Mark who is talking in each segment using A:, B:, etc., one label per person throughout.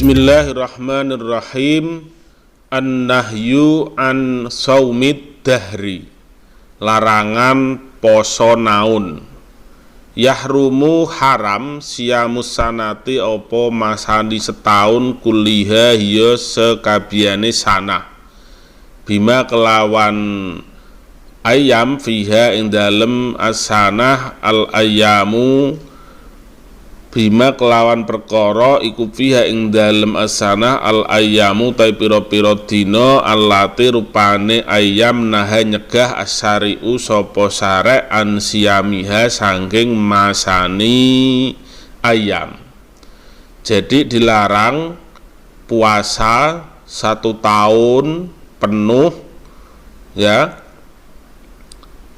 A: Bismillahirrahmanirrahim. An-nahyu an saumid dahri, larangan poso naun. Yahrumu haram siyamus sanati opo masani setahun kuliha hiya sekabiane sana. Bima kelawan ayam fiha ing dalem asanah al ayamu, bima kelawan perkara iku fiha ing dalem asanah al ayamu tai pira-pira dina allati rupane ayam naha nyegah asyari'u sapa syarek an siyamiha saking masani ayam. Jadi dilarang puasa 1 tahun penuh ya,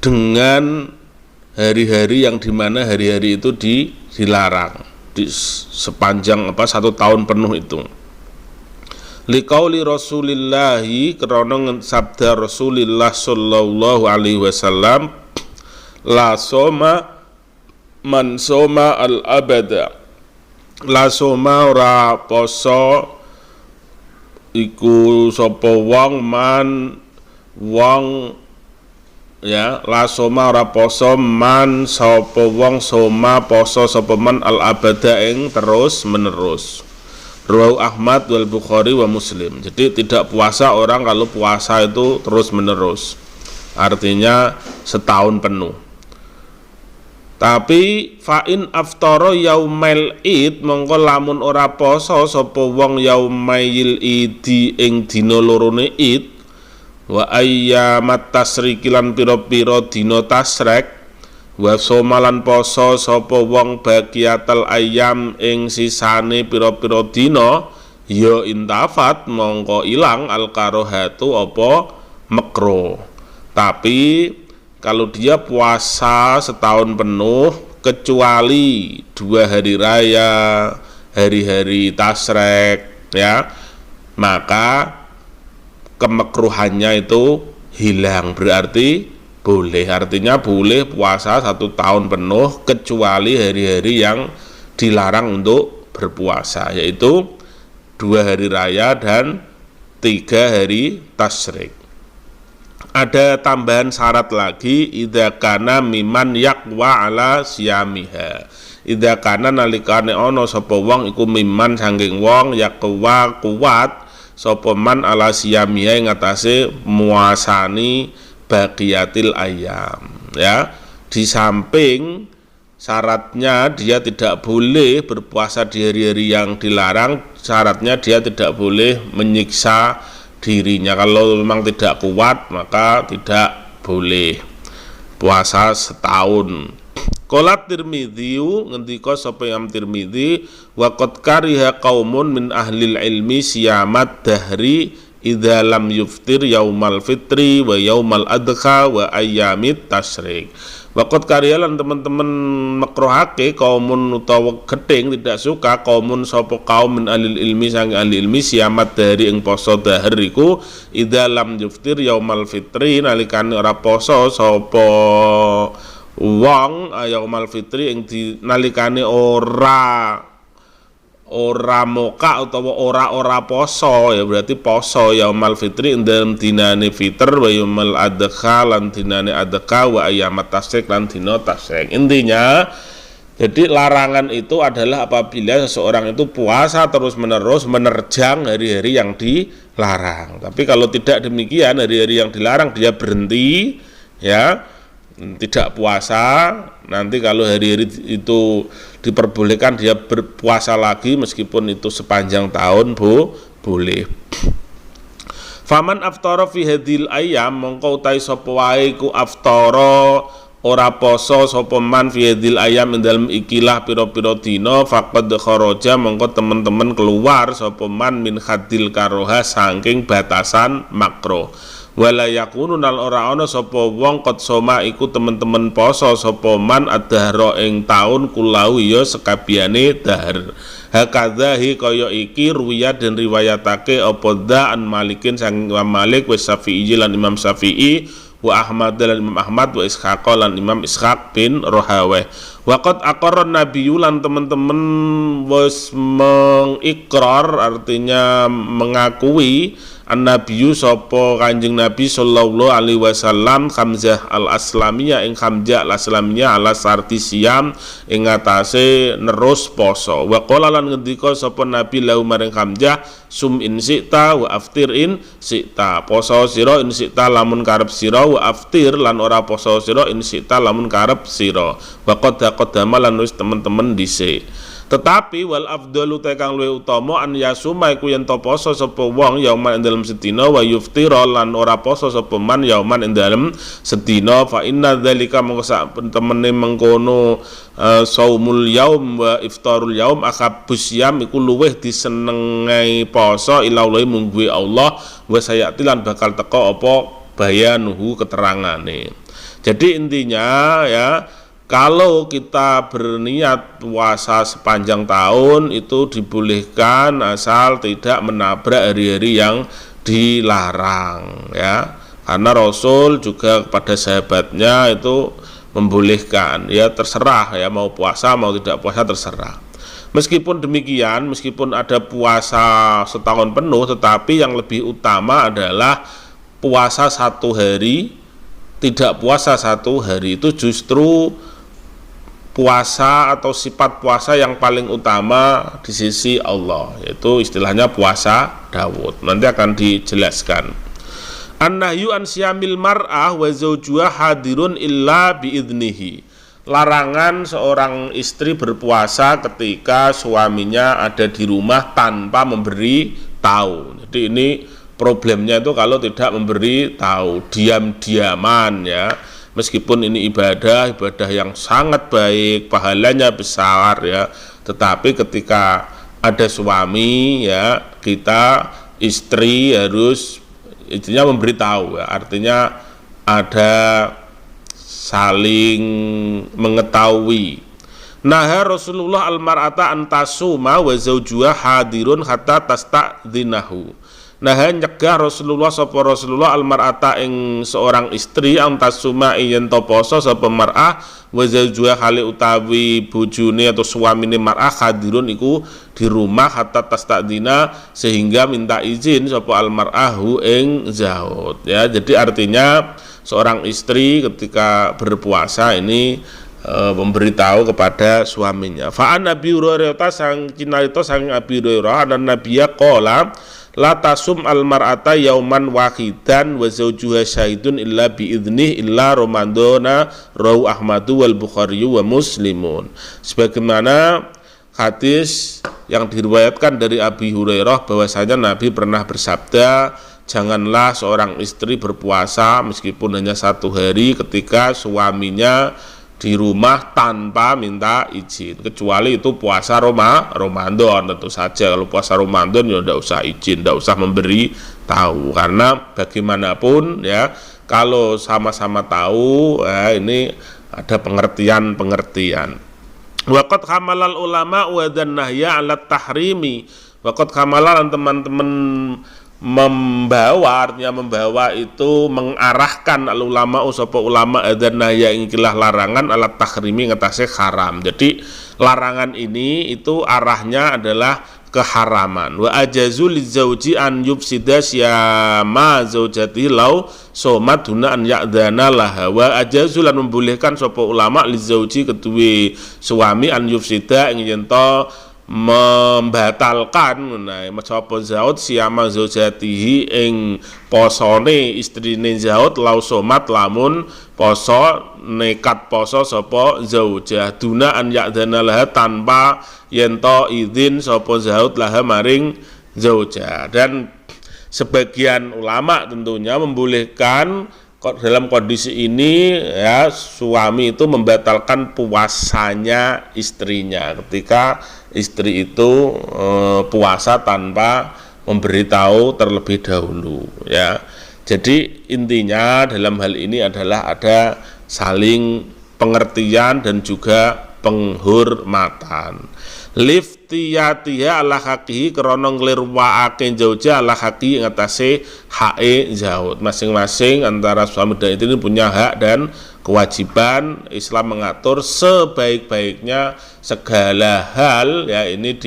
A: dengan hari-hari yang dimana hari-hari itu dilarang di sepanjang 1 tahun penuh itu. Liqauli Rasulillahi, karena sabda Rasulullah sallallahu alaihi wasallam, la soma man soma al abada, la soma ora poso iku sapa wong man wong ya, la soma ora poso man sapa wong soma poso sapa man al abada ing terus menerus. Rawahu Ahmad wal Bukhari wa Muslim. Jadi tidak puasa orang kalau puasa itu terus menerus, artinya setahun penuh. Tapi fa'in aftara yaumail id, mongko lamun ora poso sapa wong yaumail idi ing dina lorone id, wa ayyamat tasriki lan pira-pira dina tasrek, wa somalan poso sapa wong baqiyatal ayyam ing sisane pira-pira dina, ya intafat mongko ilang al karohatu apa makruh. Tapi kalau dia puasa setahun penuh kecuali 2 hari raya, hari-hari tasrek ya, maka kemekruhannya itu hilang, berarti boleh. Artinya boleh puasa 1 tahun penuh kecuali hari-hari yang dilarang untuk berpuasa, yaitu 2 hari raya dan 3 hari tasrik. Ada tambahan syarat lagi, idza kana miman yaqwa ala siyamiha. Idza kana nalikane ana sapa wong iku miman saking wong yaqwa kuat sapa man ala siyamiha ing atase muasani baqiyatil ayam ya. Di samping syaratnya dia tidak boleh berpuasa di hari-hari yang dilarang, syaratnya dia tidak boleh menyiksa dirinya. Kalau memang tidak kuat maka tidak boleh puasa setahun. Qala Tirmidzi, ngendika sapa Imam Tirmidzi, wa qad kariha qaumun min ahlil ilmi siyamat dahri idza lam yuftir yaumal fitri wa yaumal adha wa ayyamit tasyrik. Waqat karyalan teman-teman makruhake kaumun utawa gedeng tidak suka kaumun sapa kaum min alil ilmi sang ahli ilmi siamat dari ing poso dahar iku idza lam yuftir yaumal fitri, nalikane ora poso sapa wong yaumal fitri ing nalikane ora moka utawa ora poso ya, berarti poso yaumal fitri ing dalem dinane fitr wa yaumal adha lan dinane adha wa ayyamat tasyrik lan dina tasyrik. Intinya jadi larangan itu adalah apabila seseorang itu puasa terus menerus menerjang hari-hari yang dilarang. Tapi kalau tidak demikian, hari-hari yang dilarang dia berhenti ya, tidak puasa, nanti kalau hari-hari itu diperbolehkan dia berpuasa lagi meskipun itu sepanjang tahun boleh. Faman aftara fi hadhil ayyam, mongko utai sapa wae ku aftara ora poso sapa man fi hadhil ayyam ing dalem ikilah pira-pira dina, faqad kharaja mongko teman-teman keluar sapa man min hadil karoha saking batasan makruh. Wala yakunu nal ora ana sapa wong qad soma iku temen-temen poso sapa man adhara ing taun kulau ya sekabiyane dahar. Hakadzahi kaya iki ruwiyat dan riwayatake apa daan Malikin sang Imam Malik wa Syafi'i lan Imam Syafi'i wa Ahmad dan Imam Ahmad wa Ishaq lan Imam Ishaq bin Rahaweh. Waqad aqarran nabiyyu lan teman-teman wis mengikrar, artinya mengakui an-nabiyyu sapa Kanjeng Nabi sallallahu alaihi wasallam Hamzah al-Aslamiyah ing Hamzah al-Aslamiyah ala sarti siam ing ngatasé nerus poso. Wa qala lan ngendika sapa Nabi lahu maring Hamzah sum in sita wa aftir in sita, poso sira in sita lamun karep sira, wa aftir lan ora poso sira in sita lamun karep sira. Wa qad qadama lan wis temen-temen dhisik. Tetapi wal afdalu te kang luwih utama an yasuma iku yen to poso sapa wong yauman ing dalem sedina, wa yuftira lan ora poso sapa man yauman ing dalem sedina. Fa inna dzalika mongko sak temene mengkono saumul yaum wa iftarul yaum akhabus yam iku luwih disenengi poso ilaulahi mungguhe Allah, wa sayati lan bakal teka apa bayanuhu keterangane. Jadi intinya ya, kalau kita berniat puasa sepanjang tahun itu dibolehkan asal tidak menabrak hari-hari yang dilarang ya. Karena Rasul juga kepada sahabatnya itu membolehkan ya, terserah ya, mau puasa mau tidak puasa terserah. Meskipun demikian, meskipun ada puasa setahun penuh, tetapi yang lebih utama adalah puasa satu hari, tidak puasa satu hari. Itu justru puasa atau sifat puasa yang paling utama di sisi Allah, yaitu istilahnya puasa Daud. Nanti akan dijelaskan. An-nahyu an siyamil mar'ah wa zawjuha hadirun illa biidnihi. Larangan seorang istri berpuasa ketika suaminya ada di rumah tanpa memberi tahu. Jadi ini problemnya itu kalau tidak memberi tahu, diam-diaman ya. Meskipun ini ibadah yang sangat baik, pahalanya besar ya, tetapi ketika ada suami ya, kita istri harus intinya memberitahu ya, artinya ada saling mengetahui. Nah Rasulullah al-mar'ata antasuma wa zawjuha hadirun hatta tasta'dzinahu. Nah nyegah Rasulullah sapa Rasulullah almar'ata ing seorang istri antasuma yen to poso sapa mar'ah wa zawjuha hale utawi bojone atau suamine mar'ah hadirun iku di rumah hatta tastadzina sehingga minta izin sapa almar'ahu ing zaud ya. Jadi artinya seorang istri ketika berpuasa ini memberitahu kepada suaminya. Fa'an Abi Hurairah sang cinarita sang Abi Hurairah dan Nabiya qala la tasum al mar'ata yauman wahidan wa zawjuha syahidun illa biidnih illa ramadana rawu Ahmadu wal Bukhari wa Muslimun. Sebagaimana hadis yang diriwayatkan dari Abi Hurairah bahwasanya Nabi pernah bersabda, janganlah seorang istri berpuasa meskipun hanya satu hari ketika suaminya di rumah tanpa minta izin, kecuali itu puasa Ramadan. Tentu saja kalau puasa Ramadan ya tidak usah izin, tidak usah memberi tahu, karena bagaimanapun ya kalau sama-sama tahu ya, ini ada pengertian. Waqad hamalal ulama wa dan nahya ala tahrimi. Waqad hamalan teman-teman membawa itu mengarahkan ulama sapa ulama adzan nahya ing kilah larangan alat tahrimi ngatasi haram. Jadi larangan ini itu arahnya adalah keharaman. Wa ajazu lizauji an yufsida syama zaujati law somat duna an ya'dana laha. Wa ajazu lan membolehkan sapa ulama lizauji kedue suami an yufsida ing yen to membatalkan sapa zaud siama zaujatihi ing posone istrine zaud lau somat lamun poso nekat poso sapa zaujah duna an ya'dana laha tanpa yento izin sapa zaud laha maring zaujah. Dan sebagian ulama tentunya membolehkan dalam kondisi ini ya, suami itu membatalkan puasanya istrinya ketika istri itu puasa tanpa memberitahu terlebih dahulu ya. Jadi intinya dalam hal ini adalah ada saling pengertian dan juga penghormatan. Lift lihtiyatiha ala haqihi krana nglirwakake zauja ala haqihi ing atase hake zaud. Masing-masing antara suami dan istri ini punya hak dan kewajiban. Islam mengatur sebaik-baiknya segala hal ya ini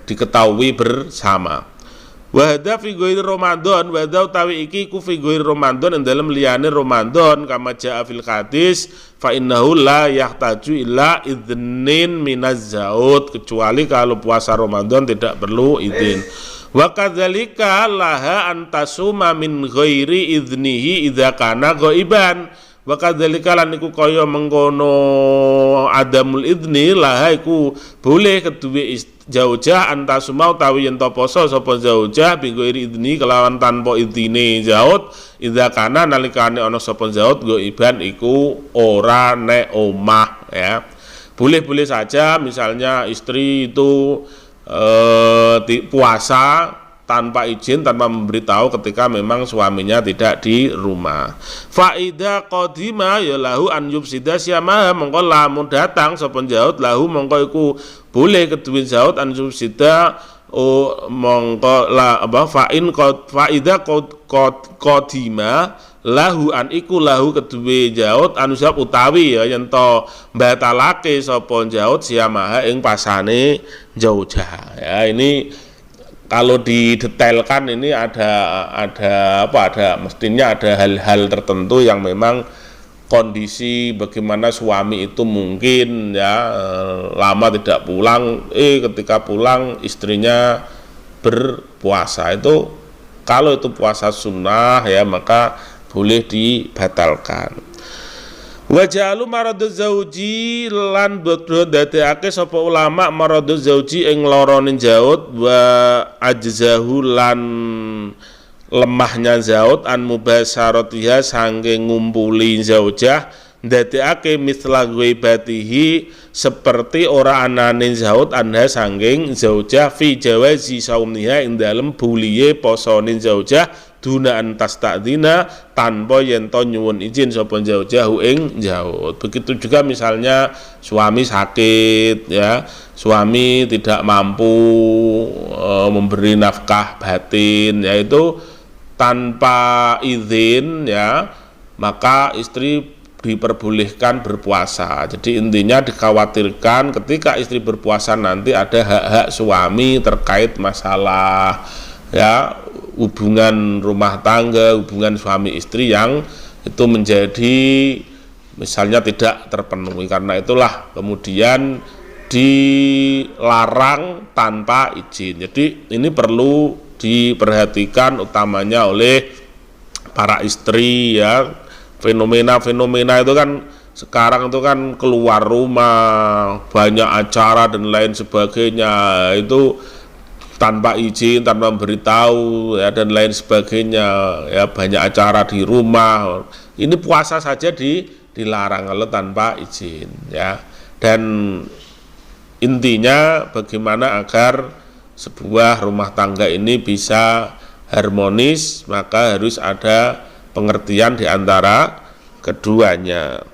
A: diketahui bersama. Wahda fi ghairi Ramadan, wahda utawi iki ku fi ghairi Ramadan ing dalem liyane Ramadan kama jaa fil hadis fa innahu la yahtaju illa idznin minaz zaud, kecuali kalau puasa Ramadan tidak perlu izin. Wa kadzalika laha antasuma min ghairi idznihi idza kana ghaiban. Wa kadzalika lan iku kaya mengkono adamul idzni laha iku boleh kedue zaujah antasuma utawi yen to poso sapa zaujah bi ghairi idzni kelawan tanpa idzine zaud idza kana nalikane ana sapa zaud ghaiban iku ora nek omah ya. Boleh-boleh saja misalnya istri itu puasa tanpa izin, tanpa memberitahu ketika memang suaminya tidak di rumah. Faida qadima ya lahu an yubsida syama, mongko lamun datang sapa zaud lahu mongko iku boleh kedue zaud an yubsida mongko la apa fa'in faida qadima lahu an iku lahu kedue zaud anusab utawi ya yen to batalake sapa zaud syama ing pasane zaujah. Ya ini kalau didetailkan ini ada mestinya ada hal-hal tertentu yang memang kondisi bagaimana suami itu mungkin ya lama tidak pulang, ketika pulang istrinya berpuasa, itu kalau itu puasa sunnah ya maka boleh dibatalkan. Wajalu maraduz zauji lan bodho dadekake sapa ulama maraduz zauji ing lorone zaud wa ajzahu lan lemahnya zaud an mubasaratiha saking ngumpuli zaujah ndadekake misla ghaibatihi seperti ora anane zaud anha saking zaujah fi jawazi saumiha ing dalem buliye posone zaujah duna antas ta'dina tanpa yen to nyuwun izin sapa zaujahu ing zaud. Begitu juga misalnya suami sakit ya, suami tidak mampu memberi nafkah batin yaitu tanpa izin ya, maka istri diperbolehkan berpuasa. Jadi intinya dikhawatirkan ketika istri berpuasa nanti ada hak-hak suami terkait masalah ya hubungan rumah tangga, hubungan suami istri yang itu menjadi misalnya tidak terpenuhi. Karena itulah kemudian dilarang tanpa izin. Jadi ini perlu diperhatikan utamanya oleh para istri ya. Fenomena-fenomena itu kan sekarang itu kan keluar rumah, banyak acara dan lain sebagainya, itu tanpa izin, tanpa memberitahu ya dan lain sebagainya ya, banyak acara di rumah. Ini puasa saja dilarang kalau tanpa izin ya. Dan intinya bagaimana agar sebuah rumah tangga ini bisa harmonis, maka harus ada pengertian di antara keduanya.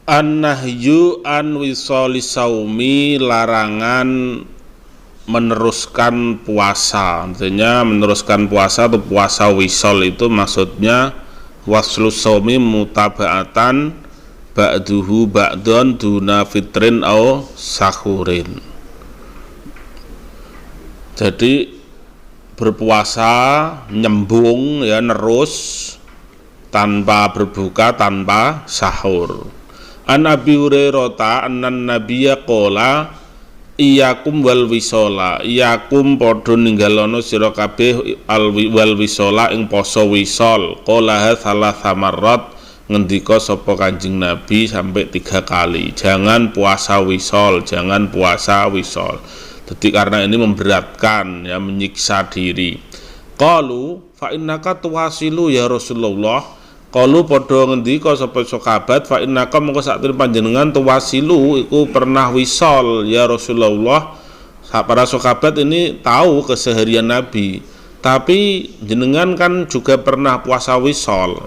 A: An-nahyu an wisoli saumi, larangan meneruskan puasa. Artinya meneruskan puasa atau puasa wisol itu maksudnya waslu saumi mutaba'atan ba'duhu ba'don duna fitrin au sahurin. Jadi berpuasa nyembung ya, nerus tanpa berbuka, tanpa sahur. An Abi Hurairah annan nabiyya qala iyakum wal wisola, iyakum padha ninggalono sira kabeh wal wisola ing poso wisol. Qala salatsa marrat, ngendika sapa Kanjeng Nabi sampai 3 kali, jangan puasa wisol, jangan puasa wisol. Jadi karena ini memberatkan ya, menyiksa diri. Qalu fa innaka tuwasilu ya Rasulullah. Qalu padha ngendika sapa sahabat fa innaka mongko sak panjenengan tuwasilu iku pernah wisol ya Rasulullah. Para sahabat ini tahu keseharian Nabi, tapi jenengan kan juga pernah puasa wisol.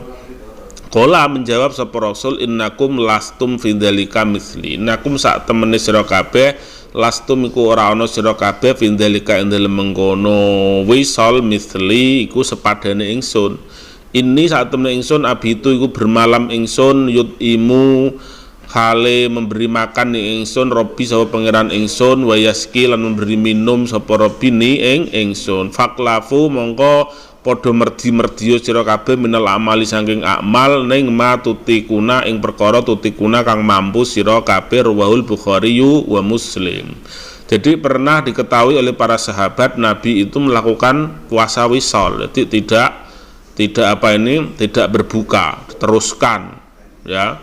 A: Qala menjawab sapa Rasul, innakum lastum fi dzalika misli. Innakum sak temene sira kabeh lastum iku ora ana sira kabeh fi dzalika ing dalem mengkono wisal misli iku sepadane ingsun. Ini sak temene ingsun abitu iku bermalam ingsun yutimu hale memberi makan ing ingsun Robbi sapa pangeran ingsun wayaski lan memberi minum sapa Robbi ni ing ingsun. Faklafu mongko padha merdi-merdiyo sira kabeh minal amali saking amal ning ma tutikuna ing perkara tutikuna kang mampu sira kabeh rawahul Bukhari wa Muslim. Jadi pernah diketahui oleh para sahabat Nabi itu melakukan puasa wisal, jadi tidak berbuka, teruskan ya.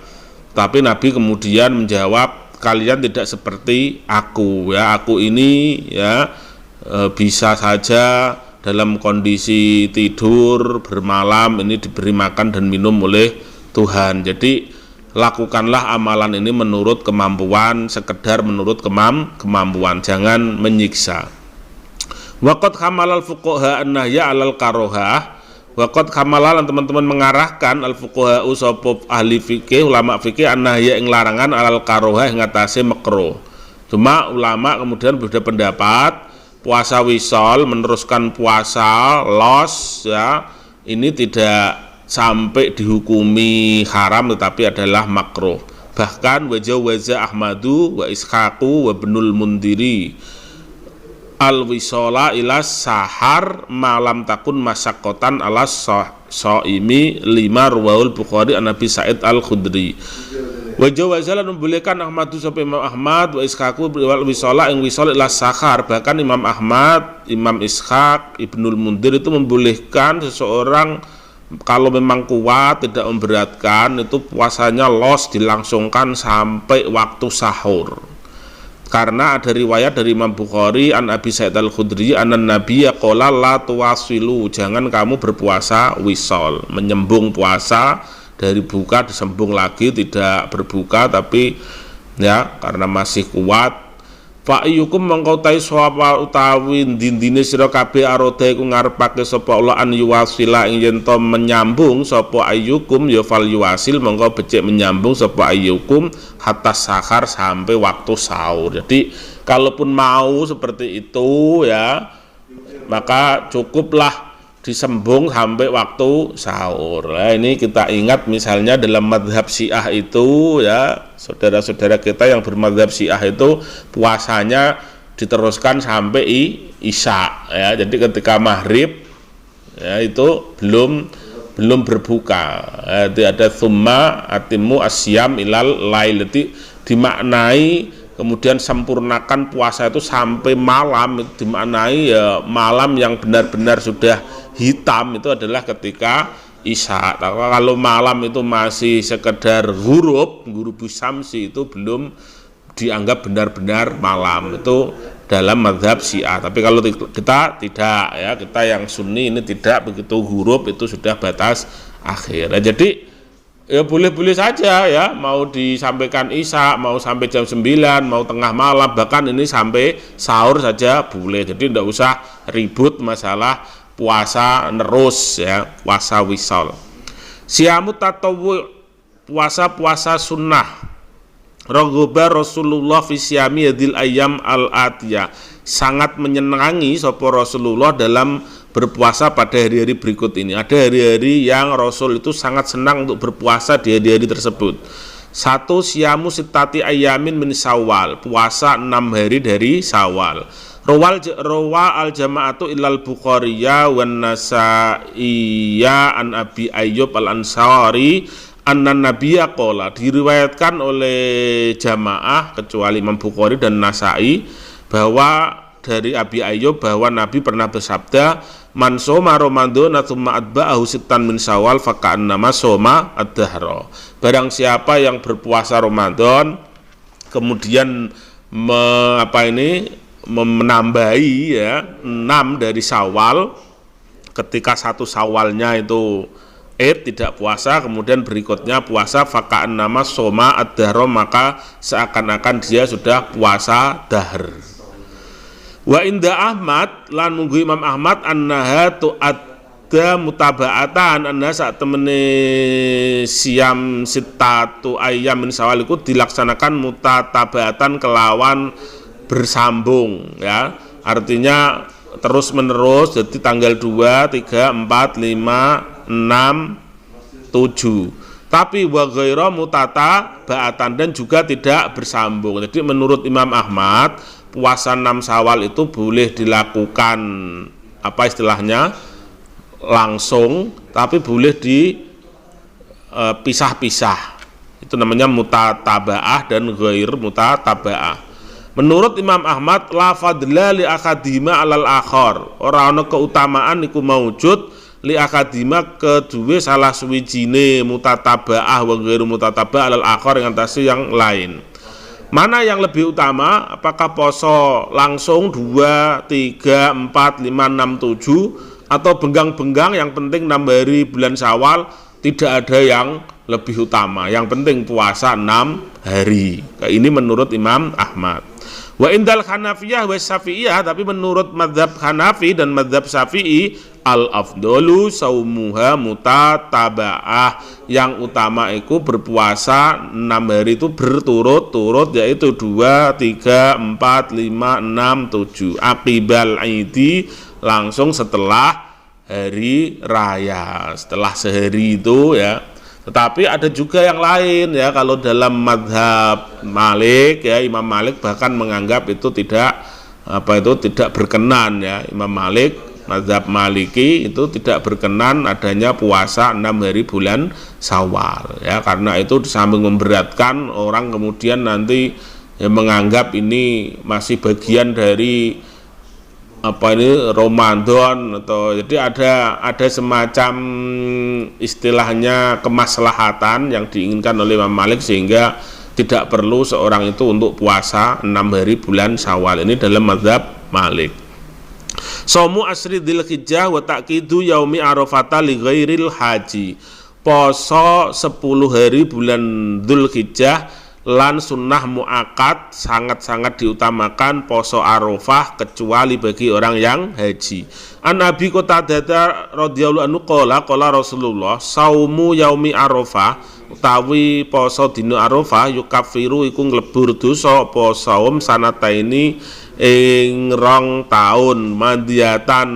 A: Tapi Nabi kemudian menjawab, kalian tidak seperti aku ya, aku ini ya bisa saja dalam kondisi tidur bermalam ini diberi makan dan minum oleh Tuhan. Jadi lakukanlah amalan ini menurut kemampuan, sekedar menurut kemampuan, jangan menyiksa. Waqad hamalal fuqaha an-nahya 'alal karohah. Waqad hamalal teman-teman mengarahkan al-fuqaha sapa ahli fikih, ulama fikih an-nahya ing larangan 'alal karohah ing atase makruh. Cuma ulama kemudian berbeda pendapat. Puasa wisol meneruskan puasa los ya ini tidak sampai dihukumi haram tetapi adalah makruh. Bahkan wajawaza Ahmadu wa Ishaqu wa Ibnul Mundiri al wisola ila sahar malam takun masyakotan ala soimi lima ruwaul Bukhari an Nabi Sa'id al-Khudri. Wajah wajalan membolehkan Ahmadu sampai Imam Ahmad wa Ishaqu wal wisola yang wisol ila sahar. Bahkan Imam Ahmad, Imam Ishaq, Ibnul Mundir itu membolehkan seseorang kalau memang kuat tidak memberatkan itu puasanya los dilangsungkan sampai waktu sahur. Karena ada riwayat dari Imam Bukhari an Abi Sa'id al-Khudri anan Nabiya qala la tuwasilu, jangan kamu berpuasa wisol, menyembung puasa dari buka disembung lagi, tidak berbuka tapi ya karena masih kuat. Fa ayyukum mongko tai sapa utawi dindine sira kabeh arada iku ngarepake sapa Allah an yuwasila ing yen to menyambung sapa ayyukum ya fal yuwasil mongko becik menyambung sapa ayyukum hatta sahar sampai waktu sahur. Jadi kalaupun mau seperti itu ya maka cukuplah disembung sampai waktu sahur. Nah, ini kita ingat misalnya dalam madhab Syiah itu ya, saudara-saudara kita yang bermadhab Syiah itu puasanya diteruskan sampai isya ya. Jadi ketika maghrib ya itu belum berbuka. Jadi ada tsumma atimmu asyam ilal lail, jadi dimaknai kemudian sempurnakan puasa itu sampai malam, itu dimaknai ya malam yang benar-benar sudah hitam itu adalah ketika isya. Kalau malam itu masih sekedar huruf syamsi itu belum dianggap benar-benar malam, itu dalam mazhab Syiah. Tapi kalau kita tidak ya, kita yang Sunni ini tidak begitu, huruf itu sudah batas akhir. Nah, jadi ya boleh-boleh saja ya, mau disampaikan isya, mau sampai jam 9, mau tengah malam, bahkan ini sampai sahur saja boleh. Jadi tidak usah ribut masalah puasa nerus ya, puasa wisal. Siamu tatawwu, puasa sunnah. Raghoba Rasulullah fi siyami hadil ayyam al-atiyah, sangat menyenangi sapa Rasulullah dalam berpuasa pada hari-hari berikut ini. Ada hari-hari yang Rasul itu sangat senang untuk berpuasa di hari-hari tersebut. Satu, siyamu sitati ayamin min Syawal, puasa 6 hari dari Syawal. Rawa al jama'atu ilal Bukhariya wan Nasaiya an Abi Ayyub al Ansari anna Nabiyya qala, diriwayatkan oleh jamaah kecuali Imam Bukhari dan Nasai bahwa dari Abi Ayyub bahwa Nabi pernah bersabda, man soma Ramadhana tsumma atba'ahu sittan min Syawal faka'annama soma ad-dahra. Barang siapa yang berpuasa Ramadan kemudian menambahi ya 6 dari Syawal, ketika 1 Syawalnya itu tidak puasa, kemudian berikutnya puasa, faka'annama soma ad-dahra, maka seakan-akan dia sudah puasa dahr. Wa inda Ahmad lan nunggu Imam Ahmad annaha da mutaba'atan anna sak temene siam sitatu ayam min Syawal iku dilaksanakan mutataba'atan kelawan bersambung ya. Artinya terus menerus, jadi tanggal 2, 3, 4, 5, 6, 7. Tapi wa ghairu mutaba'atan dan juga tidak bersambung. Jadi menurut Imam Ahmad puasa 6 Syawal itu boleh dilakukan apa istilahnya langsung, tapi boleh dipisah-pisah. Itu namanya mutataba'ah dan ghair mutataba'ah. Menurut Imam Ahmad la fadla li akadima alal akhar. Ora ana keutamaan iku maujud li akadima kedue salah suwijine mutataba'ah wa ghair mutataba'ah alal akhar yang atase yang lain. Mana yang lebih utama? Apakah poso langsung 2, 3, 4, 5, 6, 7 atau benggang-benggang? Yang penting 6 hari bulan Syawal, tidak ada yang lebih utama. Yang penting puasa 6 hari. Ini menurut Imam Ahmad. Wa indal Hanafiyah wa Syafi'iyah, tapi menurut mazhab Hanafi dan mazhab Syafi'i al-afdalu saumuha mutataba'ah. Yang utama itu berpuasa 6 hari itu berturut-turut, yaitu 2, 3, 4, 5, 6, 7 aqibal aidi, langsung setelah hari raya, setelah sehari itu ya. Tetapi ada juga yang lain ya, kalau dalam mazhab Malik ya, Imam Malik bahkan menganggap itu tidak berkenan ya. Imam Malik, mazhab Maliki itu tidak berkenan adanya puasa 6 hari bulan Syawal ya, karena itu sambil memberatkan orang kemudian nanti ya, menganggap ini masih bagian dari Ramadan, atau jadi ada semacam istilahnya kemaslahatan yang diinginkan oleh Imam Malik, sehingga tidak perlu seorang itu untuk puasa 6 hari bulan Syawal. Ini dalam mazhab Malik. Somu asri dzulhijjah wa taqidu yaumi arafata li ghairil haji. Poso 10 hari bulan Dzulhijjah lan sunnah muakkad sangat-sangat diutamakan poso Arafah kecuali bagi orang yang haji. An Abi Qatadah radhiyallahu anhu qala Rasulullah saumu yaumi Arafah, utawi poso dina Arafah yukaffiru iku nglebur dosa apa saum sanataini ing 2 taun mandiatan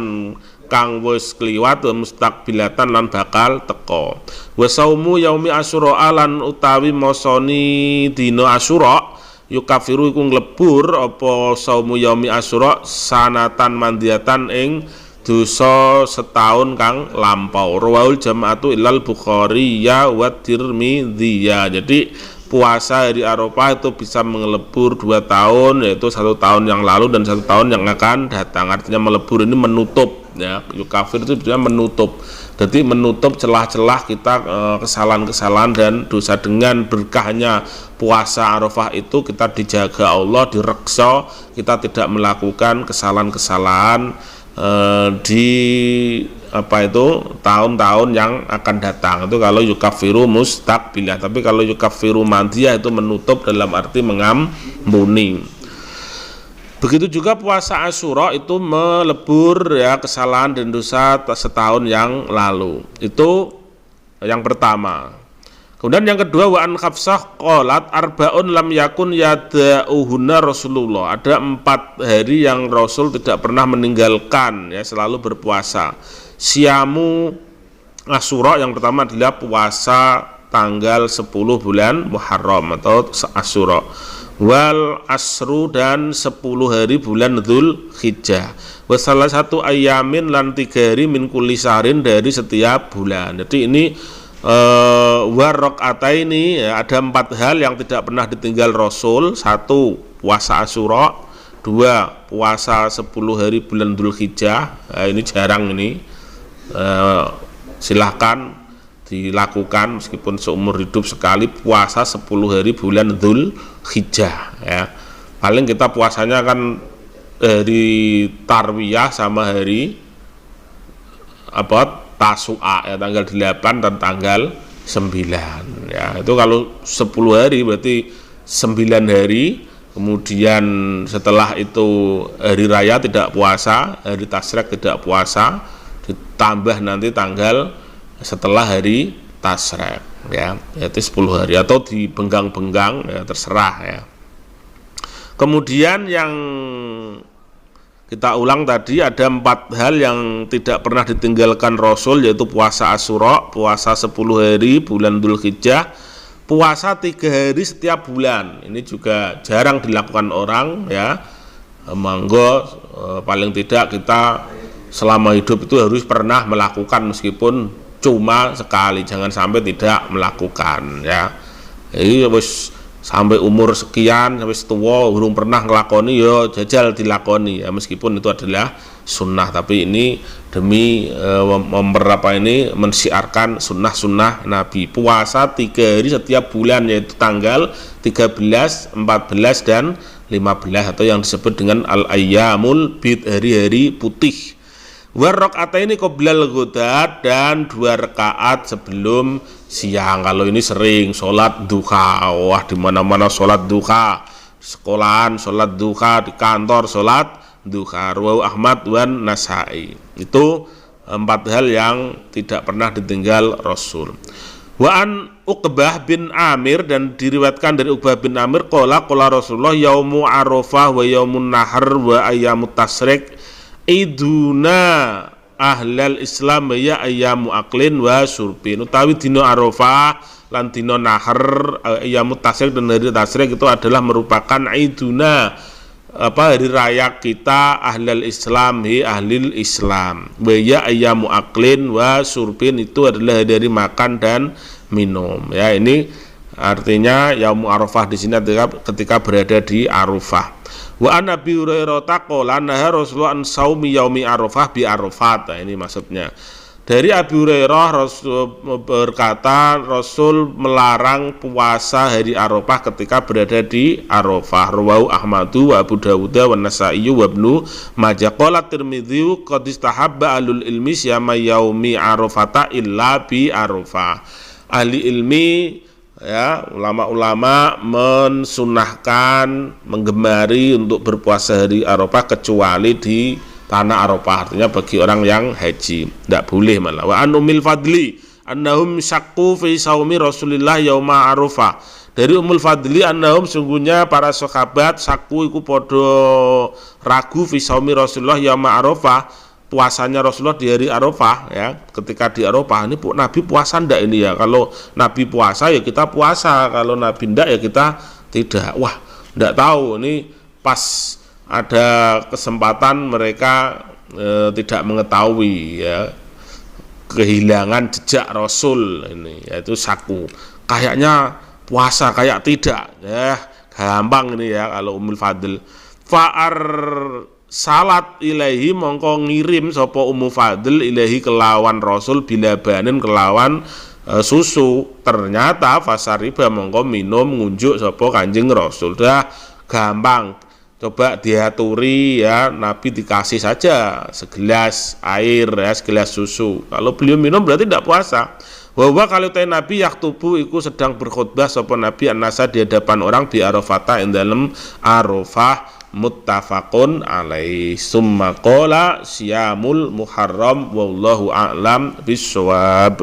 A: kang wis kliwat mustaqbilatan lan bakal teka. Wa saumu yaumi asyura lan utawi mosoni dina Asyura yukafiru iku nglebur apa saumu yaumi asyura sanatan mandiatan ing dosa setahun kang lampau. Rawahul jama'atu ilal Bukhari ya wa Tirmidzi. Jadi puasa hari Arafah itu bisa mengelebur 2 tahun, yaitu 1 tahun yang lalu dan 1 tahun yang akan datang. Artinya melebur ini menutup ya, yukafir itu juga menutup. Jadi menutup celah-celah kita kesalahan-kesalahan dan dosa. Dengan berkahnya puasa Arafah itu kita dijaga Allah, direksa, kita tidak melakukan kesalahan-kesalahan di tahun-tahun yang akan datang. Itu kalau yukafiru mustaqbilah. Tapi kalau yukafiru madiyah itu menutup dalam arti mengampuni. Begitu juga puasa Asyura itu melebur ya kesalahan dan dosa setahun yang lalu. Itu yang pertama. Kemudian yang kedua, wa an Hafsah qalat arbaun lam yakun yada'uhunna Rasulullah. Ada 4 hari yang Rasul tidak pernah meninggalkan ya, selalu berpuasa. Siamu Asyura, yang pertama adalah puasa tanggal 10 bulan Muharram atau Asyura. Wal asru, dan 10 hari bulan Dzulhijjah. Wa salah satu ayamin lan 3 hari min kulli sahrin, dari setiap bulan. Jadi ini warakaataini ya, ada 4 hal yang tidak pernah ditinggal Rasul. 1 puasa Asyura, 2 puasa 10 hari bulan Dzulhijjah. Ini jarang ini. Silahkan dilakukan meskipun seumur hidup sekali puasa 10 hari bulan Dzulhijjah ya. Paling kita puasanya kan hari Tarwiyah sama hari Tasu'a ya, tanggal 8 dan tanggal 9 ya. Itu kalau 10 hari berarti 9 hari. Kemudian setelah itu hari raya tidak puasa, hari Tasyrik tidak puasa. ditambah nanti tanggal setelah hari tasyrik ya, yaitu 10 hari atau dibenggang-benggang ya, terserah ya. Kemudian yang kita ulang tadi ada 4 hal yang tidak pernah ditinggalkan Rasul, yaitu puasa Asyura, puasa 10 hari bulan Dzulhijjah, puasa 3 hari setiap bulan. Ini juga jarang dilakukan orang ya. Monggo paling tidak kita selama hidup itu harus pernah melakukan meskipun cuma sekali, jangan sampai tidak melakukan ya. Jadi wis sampai umur sekian, sampai setua belum pernah ngelakoni, yo jajal dilakoni ya, meskipun itu adalah sunnah, tapi ini demi mensiarkan sunnah-sunnah Nabi. Puasa 3 hari setiap bulan, yaitu tanggal 13, 14 dan 15 atau yang disebut dengan al-ayyamul bid, hari-hari putih. Warraqataini qoblal ghudat, dan 2 rakaat sebelum siang. Kalau ini sering sholat duha, wah di mana-mana sholat duha, sekolahan sholat duha, di kantor sholat duha. Rawahu Ahmad wan Nasai. Itu 4 hal yang tidak pernah ditinggal Rasul. Wa an Uqbah bin Amir, dan diriwayatkan dari Uqbah bin Amir qala Rasulullah yaumu Arafah wa yaumun nahr wa ayyamut tasyrik iduna ahlal Islam ya ayyamu aklin wa syurbin. Utawi dina Arafah lan dina nahr, ayyamut tasyrik dan hari tasyrik itu adalah merupakan iduna, hari raya kita ahlal Islam, ahlil Islam. Wa ya ayyamu aklin wa syurbin, itu adalah hari makan dan minum ya. Ini artinya yaum Arafah di sini ketika berada di Arafah. Wa an Abi Hurairah taqala naha Rasulullah an saumi yaumi Arafah bi Arafat. Nah, ini maksudnya. Dari Abi Hurairah Rasul berkata, Rasul melarang puasa hari Arafah ketika berada di Arafah. Rawahu Ahmadu wa Abu Dawud wa Nasa'i wa Ibnu Majah. Qala Tirmidzi qad istahabba alul ilmi syama yaumi Arafata illa bi Arafah. Ahli ilmi ya, ulama-ulama mensunahkan, menggemari untuk berpuasa hari Arafah kecuali di tanah Arafah, artinya bagi orang yang haji tidak boleh malah. Wa an Ummul Fadli annahum syaqu fi saumi Rasulillah yauma Arafah. Dari Ummul Fadli annahum, sungguhnya para sahabat syaqu iku padha ragu fi saumi Rasulillah yauma Arafah, puasanya Rasulullah di hari Arafah ya. Ketika di Arafah, ini Nabi puasa ndak ini ya? Kalau Nabi puasa ya kita puasa, kalau Nabi ndak ya kita tidak. Wah, ndak tahu, ini pas ada kesempatan mereka tidak mengetahui ya, kehilangan jejak Rasul ini, yaitu saku. Kayaknya puasa, kayak tidak ya, gampang ini ya kalau Ummul Fadl. Fa'ar salat ilahi, mongko ngirim sapa Ummu Fadl ilahi kelawan Rasul bilabanin kelawan susu. Ternyata fasariba, mongko minum ngunjuk sapa Kanjeng Rasul. Dah gampang, coba diaturi ya, Nabi dikasih saja segelas air ya, segelas susu. Kalau beliau minum berarti tidak puasa. Bahwa kalau Nabi yaktubu iku sedang berkhutbah sapa Nabi an-nasa di hadapan orang bi Arafata ing dalem Arafah. Muttafaqun alaihi. Summa qala siyamul muharram wallahu a'lam bissawab.